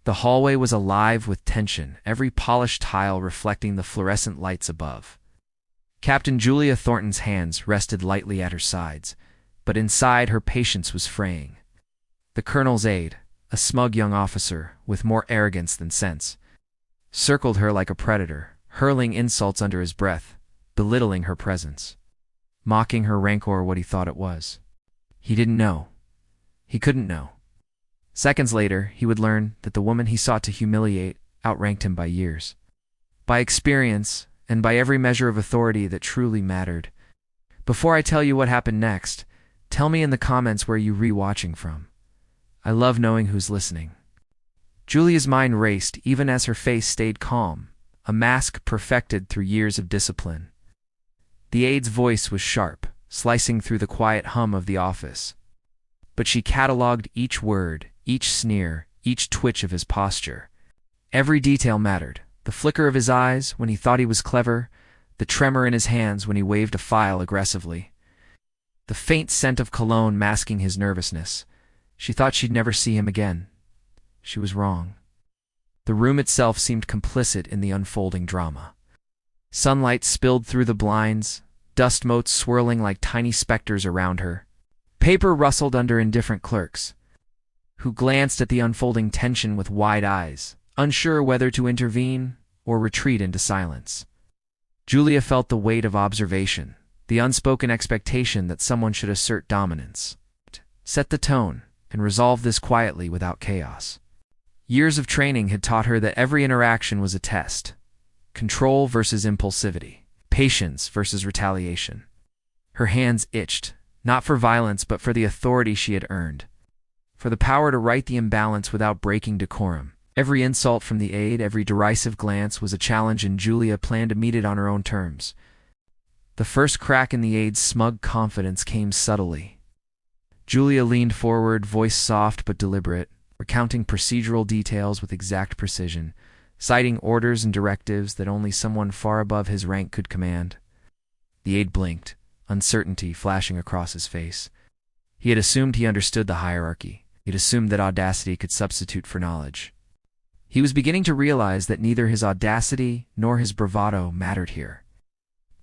The hallway was alive with tension, every polished tile reflecting the fluorescent lights above. Captain Julia Thornton's hands rested lightly at her sides, but inside her patience was fraying. The colonel's aide, a smug young officer with more arrogance than sense, circled her like a predator, hurling insults under his breath, belittling her presence, mocking her rank or what he thought it was. He didn't know. He couldn't know. Seconds later, he would learn that the woman he sought to humiliate outranked him by years, by experience, and by every measure of authority that truly mattered. Before I tell you what happened next, tell me in the comments where you're re-watching from. I love knowing who's listening. Julia's mind raced even as her face stayed calm, a mask perfected through years of discipline. The aide's voice was sharp, slicing through the quiet hum of the office. But she catalogued each word, each sneer, each twitch of his posture. Every detail mattered. The flicker of his eyes when he thought he was clever, the tremor in his hands when he waved a file aggressively, the faint scent of cologne masking his nervousness. She thought she'd never see him again. She was wrong. The room itself seemed complicit in the unfolding drama. Sunlight spilled through the blinds, dust motes swirling like tiny specters around her. Paper rustled under indifferent clerks, who glanced at the unfolding tension with wide eyes, unsure whether to intervene or retreat into silence. Julia felt the weight of observation, the unspoken expectation that someone should assert dominance, set the tone, and resolve this quietly without chaos. Years of training had taught her that every interaction was a test. Control versus impulsivity, patience versus retaliation. Her hands itched, not for violence but for the authority she had earned, for the power to right the imbalance without breaking decorum. Every insult from the aide, every derisive glance was a challenge, and Julia planned to meet it on her own terms. The first crack in the aide's smug confidence came subtly. Julia leaned forward, voice soft but deliberate, recounting procedural details with exact precision, citing orders and directives that only someone far above his rank could command. The aide blinked, uncertainty flashing across his face. He had assumed he understood the hierarchy. He had assumed that audacity could substitute for knowledge. He was beginning to realize that neither his audacity nor his bravado mattered here.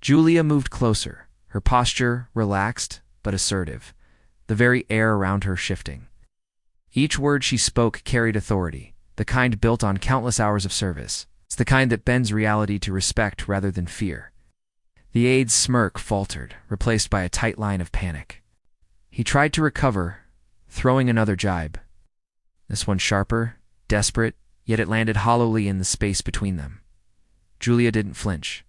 Julia moved closer, her posture relaxed but assertive, the very air around her shifting. Each word she spoke carried authority, the kind built on countless hours of service. It's the kind that bends reality to respect rather than fear. The aide's smirk faltered, replaced by a tight line of panic. He tried to recover, throwing another jibe. This one sharper, desperate, yet it landed hollowly in the space between them. Julia didn't flinch.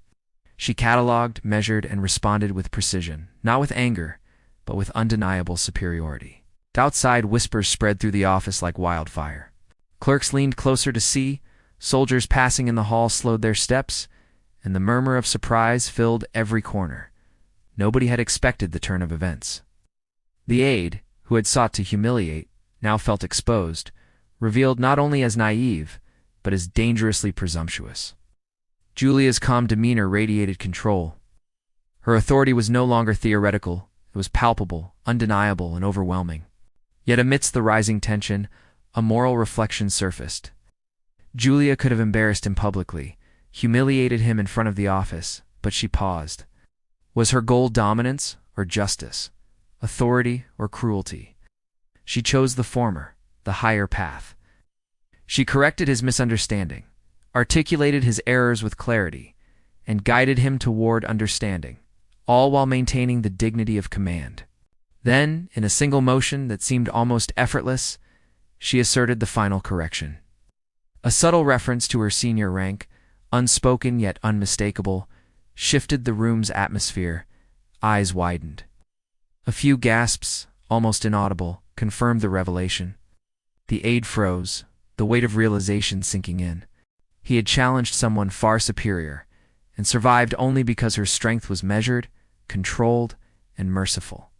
She catalogued, measured, and responded with precision, not with anger, but with undeniable superiority. Outside, whispers spread through the office like wildfire. Clerks leaned closer to see, soldiers passing in the hall slowed their steps, and the murmur of surprise filled every corner. Nobody had expected the turn of events. The aide, who had sought to humiliate, now felt exposed, revealed not only as naive, but as dangerously presumptuous. Julia's calm demeanor radiated control. Her authority was no longer theoretical, it was palpable, undeniable, and overwhelming. Yet amidst the rising tension, a moral reflection surfaced. Julia could have embarrassed him publicly, humiliated him in front of the office, but she paused. Was her goal dominance or justice, authority or cruelty? She chose the former, the higher path. She corrected his misunderstanding, articulated his errors with clarity, and guided him toward understanding, all while maintaining the dignity of command. Then, in a single motion that seemed almost effortless, she asserted the final correction. A subtle reference to her senior rank, unspoken yet unmistakable, shifted the room's atmosphere. Eyes widened. A few gasps, almost inaudible, confirmed the revelation. The aide froze, the weight of realization sinking in. He had challenged someone far superior, and survived only because her strength was measured, controlled, and merciful.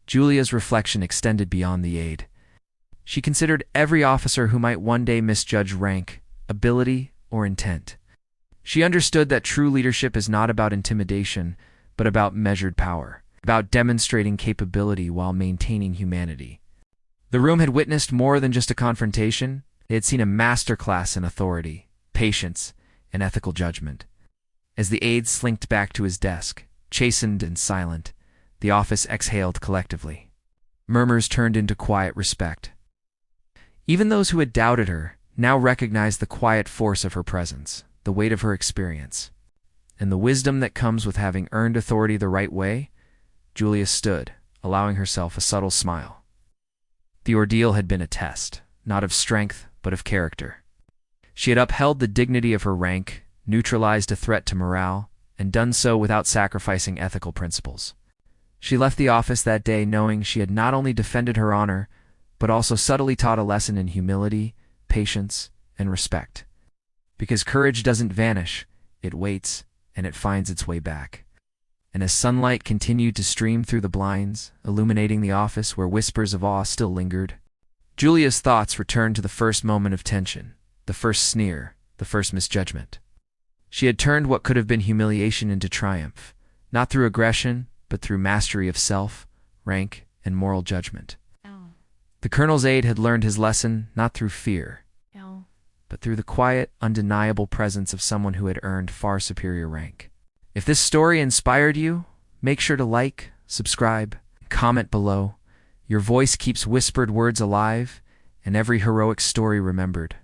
Julia's reflection extended beyond the aide. She considered every officer who might one day misjudge rank, ability, or intent. She understood that true leadership is not about intimidation, but about measured power, about demonstrating capability while maintaining humanity. The room had witnessed more than just a confrontation. They had seen a masterclass in authority, patience, and ethical judgment. As the aide slinked back to his desk, chastened and silent, the office exhaled collectively. Murmurs turned into quiet respect. Even those who had doubted her now recognized the quiet force of her presence, the weight of her experience, and the wisdom that comes with having earned authority the right way. Julia stood, allowing herself a subtle smile. The ordeal had been a test, not of strength, but of character. She had upheld the dignity of her rank, neutralized a threat to morale, and done so without sacrificing ethical principles. She left the office that day knowing she had not only defended her honor, but also subtly taught a lesson in humility, patience, and respect. Because courage doesn't vanish, it waits, and it finds its way back. And as sunlight continued to stream through the blinds, illuminating the office where whispers of awe still lingered, Julia's thoughts returned to the first moment of tension, the first sneer, the first misjudgment. She had turned what could have been humiliation into triumph, not through aggression, but through mastery of self, rank, and moral judgment. The colonel's aide had learned his lesson not through fear, but through the quiet, undeniable presence of someone who had earned far superior rank. If this story inspired you, make sure to like, subscribe, comment below. Your voice keeps whispered words alive, and every heroic story remembered.